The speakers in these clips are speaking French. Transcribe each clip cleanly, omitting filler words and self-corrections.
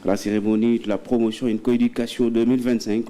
La cérémonie de la promotion et une coéducation 2025.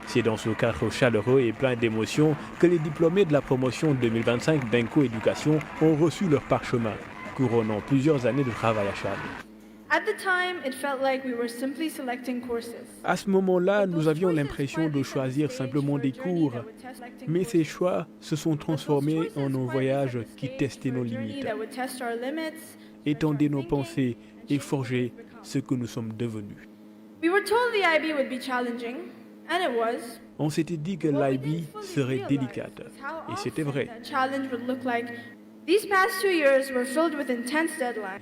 C'est dans ce cadre chaleureux et plein d'émotions que les diplômés de la promotion 2025 d'Enco Éducation ont reçu leur parchemin, couronnant plusieurs années de travail acharné. À ce moment-là, nous avions l'impression de choisir simplement des cours, mais ces choix se sont transformés en un voyage qui testait nos limites, étendait nos pensées et forgeait ce que nous sommes devenus. On s'était dit que l'IB serait délicate, et c'était vrai.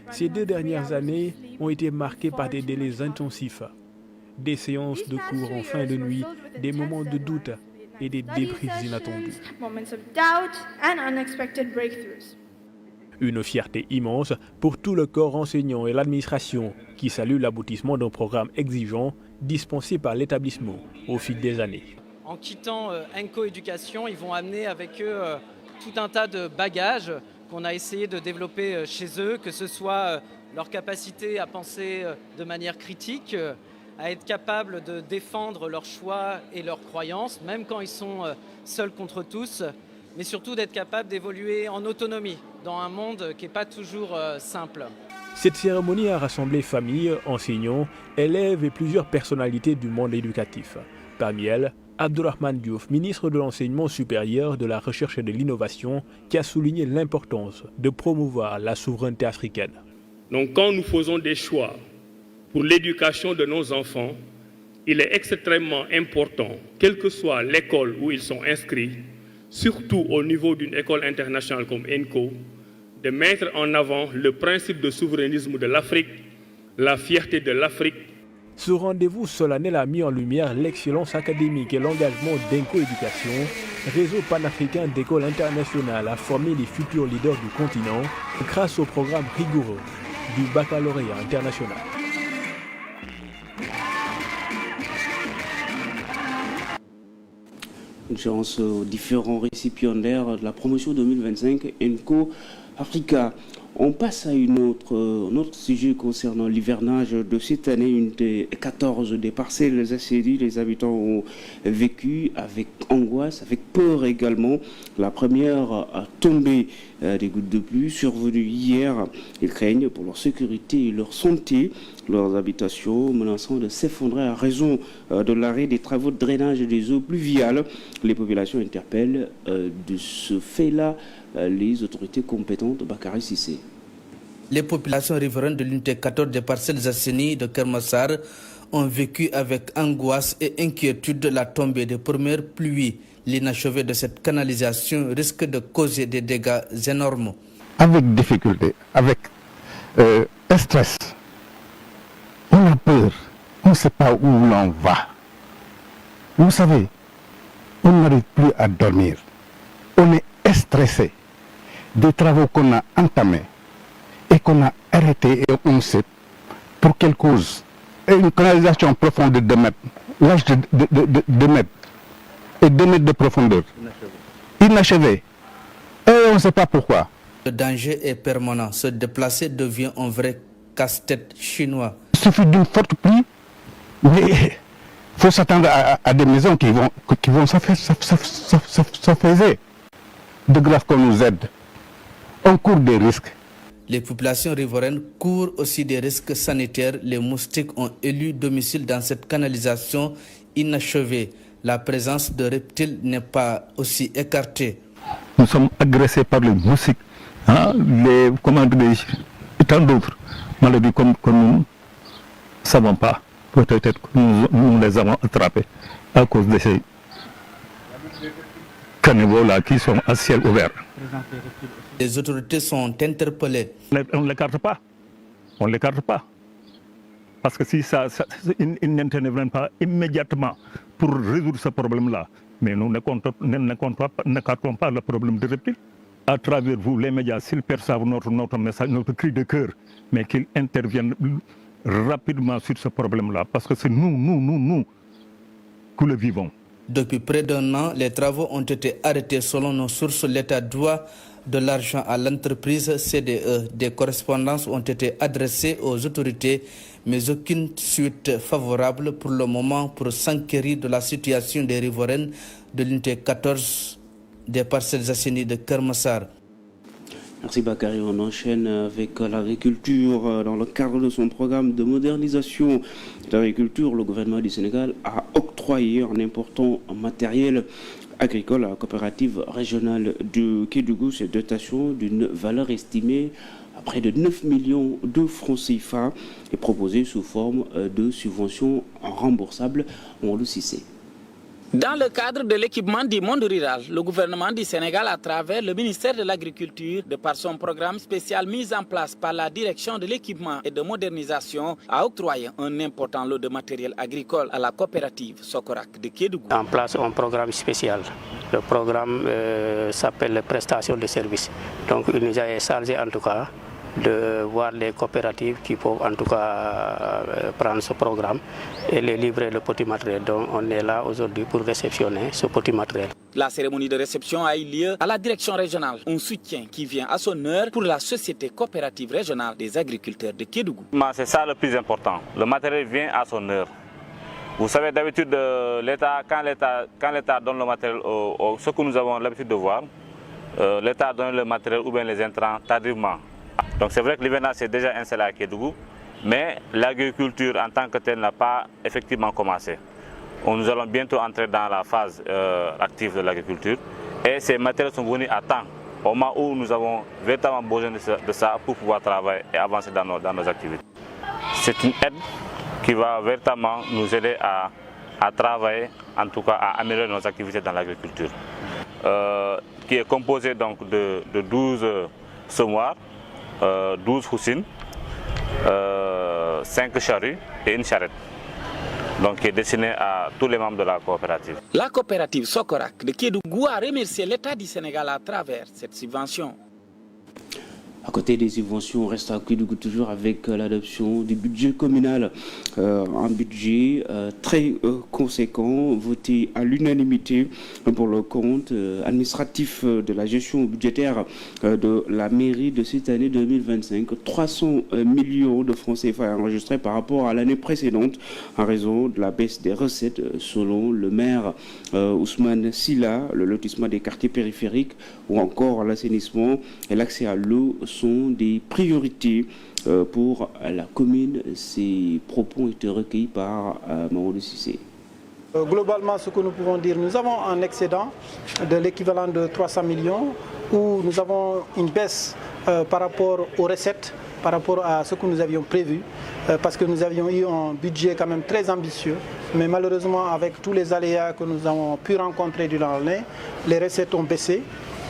Ces 2 dernières années ont été marquées par des délais intensifs, des séances de cours en fin de nuit, des moments de doute et des débriefs inattendus. Une fierté immense pour tout le corps enseignant et l'administration qui salue l'aboutissement d'un programme exigeant dispensé par l'établissement au fil des années. En quittant Enco Éducation, ils vont amener avec eux tout un tas de bagages qu'on a essayé de développer chez eux, que ce soit leur capacité à penser de manière critique, à être capable de défendre leurs choix et leurs croyances, même quand ils sont seuls contre tous, mais surtout d'être capable d'évoluer en autonomie dans un monde qui n'est pas toujours simple. Cette cérémonie a rassemblé familles, enseignants, élèves et plusieurs personnalités du monde éducatif. Parmi elles, Abdourahmane Diouf, ministre de l'Enseignement supérieur, de la Recherche et de l'Innovation, qui a souligné l'importance de promouvoir la souveraineté africaine. Donc quand nous faisons des choix pour l'éducation de nos enfants, il est extrêmement important, quelle que soit l'école où ils sont inscrits, surtout au niveau d'une école internationale comme ENCO, de mettre en avant le principe de souverainisme de l'Afrique, la fierté de l'Afrique. Ce rendez-vous solennel a mis en lumière l'excellence académique et l'engagement d'Enco Éducation, réseau panafricain d'écoles internationales à former les futurs leaders du continent grâce au programme rigoureux du baccalauréat international. Une chance aux différents récipiendaires de la promotion 2025 Enco Africa. On passe à un autre sujet concernant l'hivernage de cette année. Une des 14 des parcelles assainies, les habitants ont vécu avec angoisse, avec peur également. La première tombée des gouttes de pluie survenue hier. Ils craignent pour leur sécurité et leur santé, leurs habitations menaçant de s'effondrer à raison de l'arrêt des travaux de drainage des eaux pluviales. Les populations interpellent de ce fait-là les autorités compétentes. Bakary Cissé. Les populations riveraines de l'unité 14 des parcelles assainies de Keur Massar ont vécu avec angoisse et inquiétude la tombée des premières pluies. L'inachevé de cette canalisation risque de causer des dégâts énormes. Avec difficulté, avec stress, on a peur, on ne sait pas où l'on va. Vous savez, on n'arrive plus à dormir, on est stressé des travaux qu'on a entamés et qu'on a arrêtés et on sait pour quelle cause. Et une canalisation profonde de 2 mètres, large de 2 mètres et 2 mètres de profondeur, inachevée. Et on ne sait pas pourquoi. Le danger est permanent. Se déplacer devient un vrai casse-tête chinois. Il suffit d'une forte pluie, mais il faut s'attendre à des maisons qui vont s'affaisser. De grâce qu'on nous aide. On court des risques. Les populations riveraines courent aussi des risques sanitaires. Les moustiques ont élu domicile dans cette canalisation inachevée. La présence de reptiles n'est pas aussi écartée. Nous sommes agressés par les moustiques, les tant d'autres maladies que nous ne savons pas. Peut-être que nous les avons attrapés à cause de ces caniveaux-là qui sont à ciel ouvert. Les autorités sont interpellées. On ne l'écarte pas. On ne l'écarte pas. Parce que si ils n'interviennent pas immédiatement pour résoudre ce problème-là, mais nous n'écartons pas le problème des reptiles. À travers vous, les médias, s'ils perçoivent notre message, notre cri de cœur, mais qu'ils interviennent rapidement sur ce problème-là, parce que c'est nous que le vivons. Depuis près d'un an, les travaux ont été arrêtés. Selon nos sources, l'État doit de l'argent à l'entreprise CDE. Des correspondances ont été adressées aux autorités, mais aucune suite favorable pour le moment pour s'enquérir de la situation des riveraines de l'unité 14 des Parcelles Assainies de Keur Massar. Merci Bakary. On enchaîne avec l'agriculture. Dans le cadre de son programme de modernisation de l'agriculture, le gouvernement du Sénégal a octroyé un important matériel agricole à la coopérative régionale de Kédougou. Cette dotation d'une valeur estimée à près de 9 millions de francs CFA est proposée sous forme de subventions remboursables. On le sait. Dans le cadre de l'équipement du monde rural, le gouvernement du Sénégal, à travers le ministère de l'Agriculture, de par son programme spécial mis en place par la direction de l'équipement et de modernisation, a octroyé un important lot de matériel agricole à la coopérative Sokorak de Kédougou. En place un programme spécial. Le programme s'appelle prestation de services. Donc il nous a chargé en tout cas de voir les coopératives qui peuvent en tout cas prendre ce programme et les livrer le petit matériel. Donc on est là aujourd'hui pour réceptionner ce petit matériel. La cérémonie de réception a eu lieu à la direction régionale, un soutien qui vient à son heure pour la société coopérative régionale des agriculteurs de Kédougou. C'est ça le plus important, le matériel vient à son heure. Vous savez d'habitude, quand l'État donne le matériel, ce que nous avons l'habitude de voir, l'État donne le matériel ou bien les intrants tardivement. Donc c'est vrai que l'hivernage s'est déjà installé à Kédougou, mais l'agriculture en tant que telle n'a pas effectivement commencé. Nous allons bientôt entrer dans la phase active de l'agriculture et ces matériels sont venus à temps, au moment où nous avons véritablement besoin de ça pour pouvoir travailler et avancer dans nos activités. C'est une aide qui va véritablement nous aider à travailler, en tout cas à améliorer nos activités dans l'agriculture, qui est composée donc de 12 semoirs, 12 houssines, 5 charrues et une charrette, donc qui est destinée à tous les membres de la coopérative. La coopérative Sokorak de Kédougou a remercié l'État du Sénégal à travers cette subvention. À côté des subventions, on reste à Kédougou toujours avec l'adoption du budget communal. Un budget très conséquent, voté à l'unanimité pour le compte administratif de la gestion budgétaire de la mairie de cette année 2025. 300 millions de francs CFA enregistrés par rapport à l'année précédente en raison de la baisse des recettes selon le maire Ousmane Silla. Le lotissement des quartiers périphériques ou encore l'assainissement et l'accès à l'eau sont des priorités pour la commune. Ces propos ont été recueillis par Mamadou Cissé. Globalement, ce que nous pouvons dire, nous avons un excédent de l'équivalent de 300 millions où nous avons une baisse par rapport aux recettes, par rapport à ce que nous avions prévu, parce que nous avions eu un budget quand même très ambitieux, mais malheureusement avec tous les aléas que nous avons pu rencontrer durant l'année, les recettes ont baissé.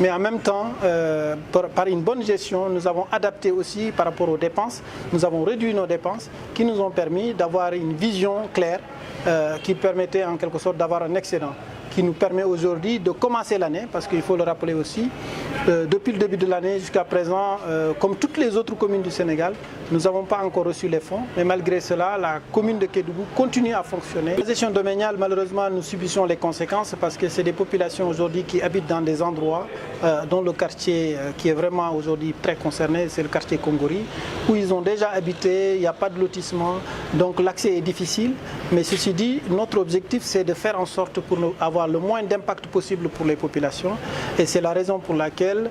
Mais en même temps, par une bonne gestion, nous avons adapté aussi par rapport aux dépenses. Nous avons réduit nos dépenses qui nous ont permis d'avoir une vision claire qui permettait en quelque sorte d'avoir un excédent, qui nous permet aujourd'hui de commencer l'année, parce qu'il faut le rappeler aussi, depuis le début de l'année jusqu'à présent, comme toutes les autres communes du Sénégal, nous n'avons pas encore reçu les fonds, mais malgré cela, la commune de Kédougou continue à fonctionner. La gestion domaniale, malheureusement, nous subissons les conséquences parce que c'est des populations aujourd'hui qui habitent dans des endroits dont le quartier qui est vraiment aujourd'hui très concerné, c'est le quartier Kongori, où ils ont déjà habité, il n'y a pas de lotissement, donc l'accès est difficile. Mais ceci dit, notre objectif, c'est de faire en sorte pour avoir le moins d'impact possible pour les populations. Et c'est la raison pour laquelle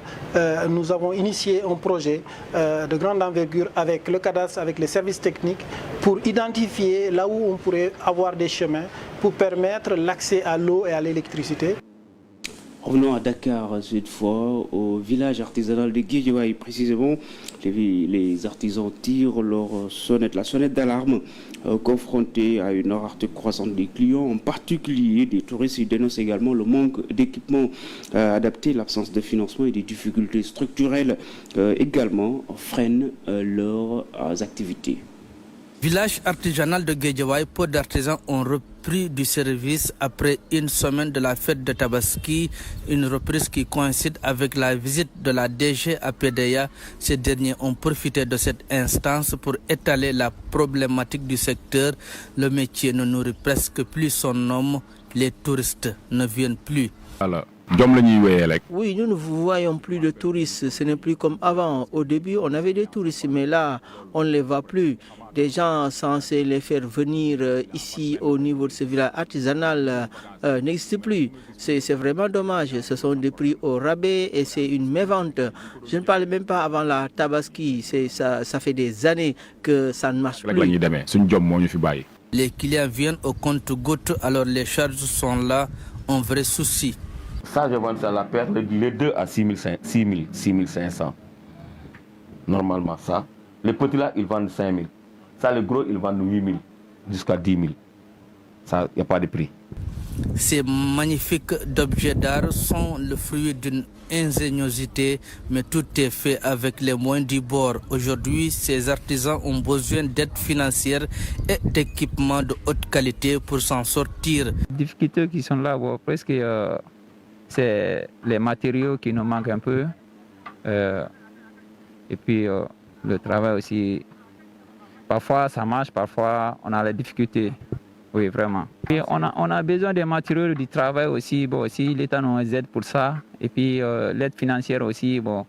nous avons initié un projet de grande envergure avec le cadastre, avec les services techniques, pour identifier là où on pourrait avoir des chemins pour permettre l'accès à l'eau et à l'électricité. Revenons à Dakar cette fois, au village artisanal de Guédiawaye. Précisément, les artisans tirent la sonnette d'alarme confrontés à une rareté croissante des clients, en particulier des touristes. Ils dénoncent également le manque d'équipements adaptés, l'absence de financement et des difficultés structurelles également freinent leurs activités. Village artisanal de Guédiawaye, peu d'artisans ont repris du service après une semaine de la fête de Tabaski, une reprise qui coïncide avec la visite de la DG à Pédéa. Ces derniers ont profité de cette instance pour étaler la problématique du secteur. Le métier ne nourrit presque plus son homme, les touristes ne viennent plus. Alors. Oui, nous ne voyons plus de touristes, ce n'est plus comme avant. Au début, on avait des touristes, mais là, on ne les voit plus. Des gens censés les faire venir ici au niveau de ce village artisanal n'existent plus. C'est vraiment dommage. Ce sont des prix au rabais et c'est une mévente. Je ne parle même pas avant la Tabaski. Ça fait des années que ça ne marche plus. Les clients viennent au compte-gouttes, alors les charges sont là, un vrai souci. Ça, je vends ça à la paire, les deux à 6 500. Normalement, ça. Les petits là, ils vendent 5 000. Ça, les gros, ils vendent 8 000 jusqu'à 10 000. Ça, il n'y a pas de prix. Ces magnifiques objets d'art sont le fruit d'une ingéniosité, mais tout est fait avec les moyens du bord. Aujourd'hui, ces artisans ont besoin d'aide financière et d'équipements de haute qualité pour s'en sortir. Les difficultés qui sont là, presque... c'est les matériaux qui nous manquent un peu. Et puis le travail aussi. Parfois ça marche, parfois on a des difficultés. Oui, vraiment. Et on a besoin des matériaux du travail aussi. Bon, si l'État nous aide pour ça. Et puis l'aide financière aussi, bon,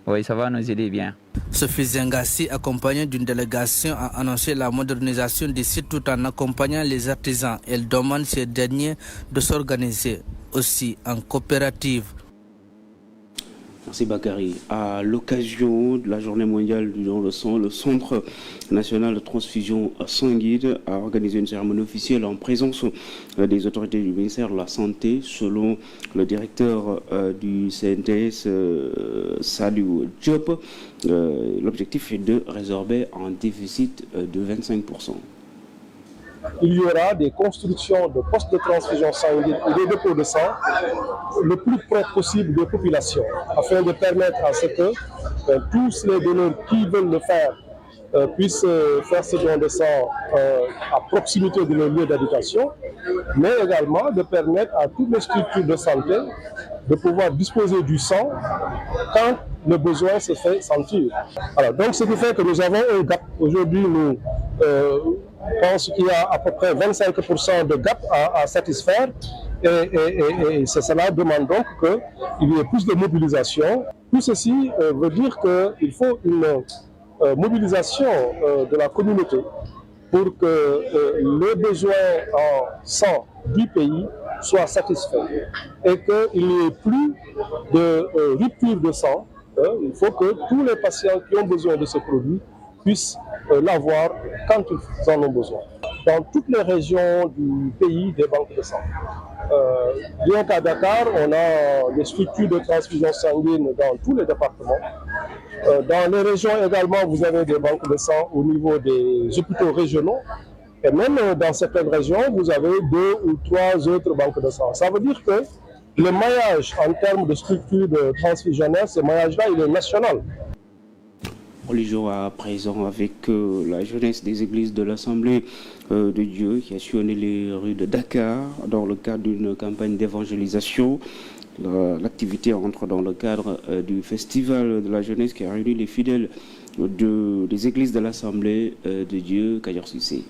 oui, ça va nous aider bien. Sophie Zengassi, accompagnée d'une délégation, a annoncé la modernisation des sites tout en accompagnant les artisans. Elle demande ces derniers de s'organiser aussi en coopérative. Merci Bakary. À l'occasion de la journée mondiale du don de sang, le Centre national de transfusion sanguine a organisé une cérémonie officielle en présence des autorités du ministère de la Santé. Selon le directeur du CNTS, Salou Diop, l'objectif est de résorber un déficit de 25%. Il y aura des constructions de postes de transfusion sanguine ou des dépôts de sang le plus près possible des populations, afin de permettre à ce que tous les donneurs qui veulent le faire puissent faire ce don de sang à proximité de leur lieu d'habitation, mais également de permettre à toutes les structures de santé de pouvoir disposer du sang quand le besoin se fait sentir. Alors, donc, ce qui fait que nous avons un gap. Aujourd'hui, nous pensons qu'il y a à peu près 25% de gap à satisfaire. Et cela demande donc qu'il y ait plus de mobilisation. Tout ceci veut dire qu'il faut une mobilisation de la communauté pour que les besoins en sang du pays soient satisfaits et qu'il n'y ait plus de rupture de sang. Il faut que tous les patients qui ont besoin de ce produit puissent l'avoir quand ils en ont besoin. Dans toutes les régions du pays, des banques de sang. Bien qu'à Dakar, on a des structures de transfusion sanguine dans tous les départements. Dans les régions également, vous avez des banques de sang au niveau des hôpitaux régionaux. Et même dans certaines régions, vous avez 2 ou 3 autres banques de sang. Ça veut dire que le maillage en termes de structure de transfusionnaire, ce maillage-là, il est national. Religion à présent avec la jeunesse des églises de l'Assemblée de Dieu qui a sillonné les rues de Dakar dans le cadre d'une campagne d'évangélisation. L'activité entre dans le cadre du festival de la jeunesse qui a réuni les fidèles des églises de l'Assemblée de Dieu, Kayor Cissé.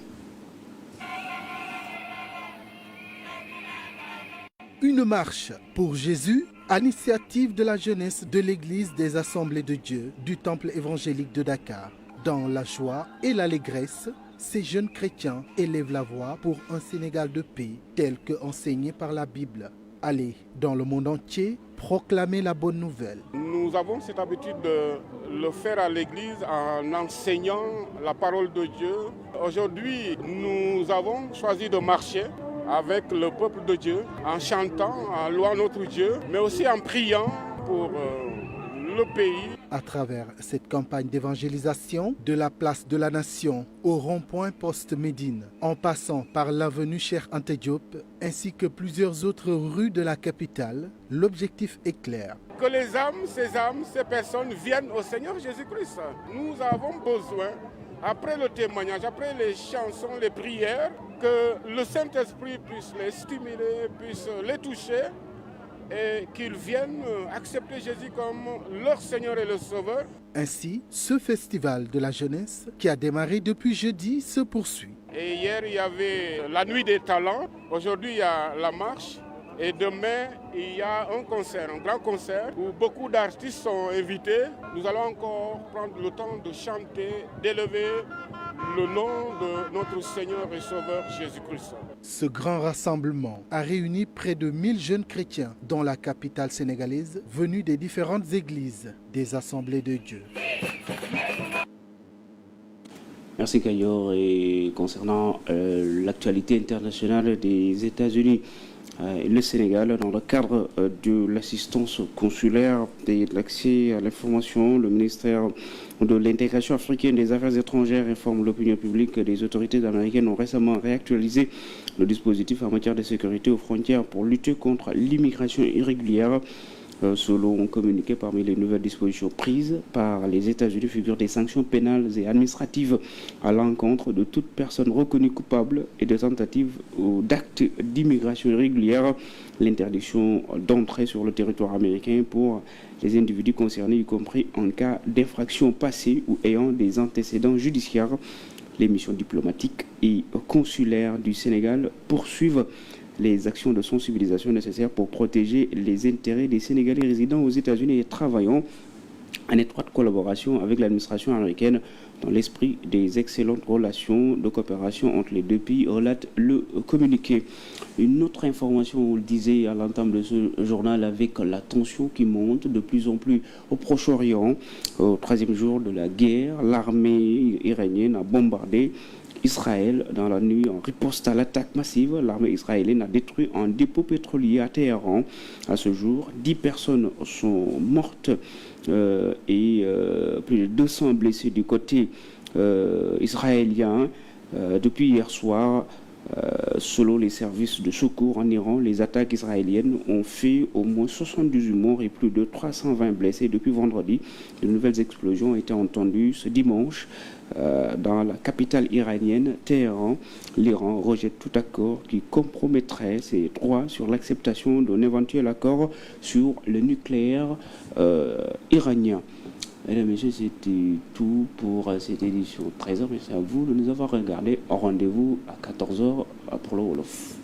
Une marche pour Jésus à l'initiative de la jeunesse de l'église des Assemblées de Dieu du Temple évangélique de Dakar. Dans la joie et l'allégresse, ces jeunes chrétiens élèvent la voix pour un Sénégal de paix tel que enseigné par la Bible. Allez dans le monde entier proclamer la bonne nouvelle. Nous avons cette habitude de le faire à l'église en enseignant la parole de Dieu. Aujourd'hui, nous avons choisi de marcher avec le peuple de Dieu, en chantant, en louant notre Dieu, mais aussi en priant pour le pays. À travers cette campagne d'évangélisation, de la place de la Nation au rond-point Poste Médine, en passant par l'avenue Cheikh Anta Diop, ainsi que plusieurs autres rues de la capitale, l'objectif est clair. Que les âmes, ces personnes viennent au Seigneur Jésus-Christ. Nous avons besoin après le témoignage, après les chansons, les prières, que le Saint-Esprit puisse les stimuler, puisse les toucher et qu'ils viennent accepter Jésus comme leur Seigneur et leur Sauveur. Ainsi, ce festival de la jeunesse, qui a démarré depuis jeudi, se poursuit. Et hier, il y avait la nuit des talents. Aujourd'hui, il y a la marche. Et demain, il y a un concert, un grand concert, où beaucoup d'artistes sont invités. Nous allons encore prendre le temps de chanter, d'élever le nom de notre Seigneur et Sauveur Jésus-Christ. Ce grand rassemblement a réuni près de 1000 jeunes chrétiens dans la capitale sénégalaise, venus des différentes églises des Assemblées de Dieu. Merci Kayor. Et concernant l'actualité internationale des États-Unis, le Sénégal, dans le cadre de l'assistance consulaire et de l'accès à l'information, le ministère de l'intégration africaine des affaires étrangères informe l'opinion publique que les autorités américaines ont récemment réactualisé le dispositif en matière de sécurité aux frontières pour lutter contre l'immigration irrégulière. Selon un communiqué, parmi les nouvelles dispositions prises par les États-Unis figurent des sanctions pénales et administratives à l'encontre de toute personne reconnue coupable et de tentatives ou d'actes d'immigration irrégulière, l'interdiction d'entrer sur le territoire américain pour les individus concernés, y compris en cas d'infraction passée ou ayant des antécédents judiciaires. Les missions diplomatiques et consulaires du Sénégal poursuivent les actions de sensibilisation nécessaires pour protéger les intérêts des Sénégalais résidant aux États-Unis et travaillant en étroite collaboration avec l'administration américaine dans l'esprit des excellentes relations de coopération entre les deux pays, relate le communiqué. Une autre information, on le disait à l'entame de ce journal, avec la tension qui monte de plus en plus au Proche-Orient. Au 3e jour de la guerre, l'armée iranienne a bombardé Israël dans la nuit en riposte à l'attaque massive. L'armée israélienne a détruit un dépôt pétrolier à Téhéran. À ce jour, 10 personnes sont mortes et plus de 200 blessés du côté israélien. Depuis hier soir, selon les services de secours en Iran, les attaques israéliennes ont fait au moins 78 morts et plus de 320 blessés depuis vendredi. De nouvelles explosions ont été entendues ce dimanche dans la capitale iranienne, Téhéran. L'Iran rejette tout accord qui compromettrait ses droits sur l'acceptation d'un éventuel accord sur le nucléaire iranien. Mesdames et messieurs, c'était tout pour cette édition 13h. Merci à vous de nous avoir regardés. Rendez-vous à 14h pour le Wolof.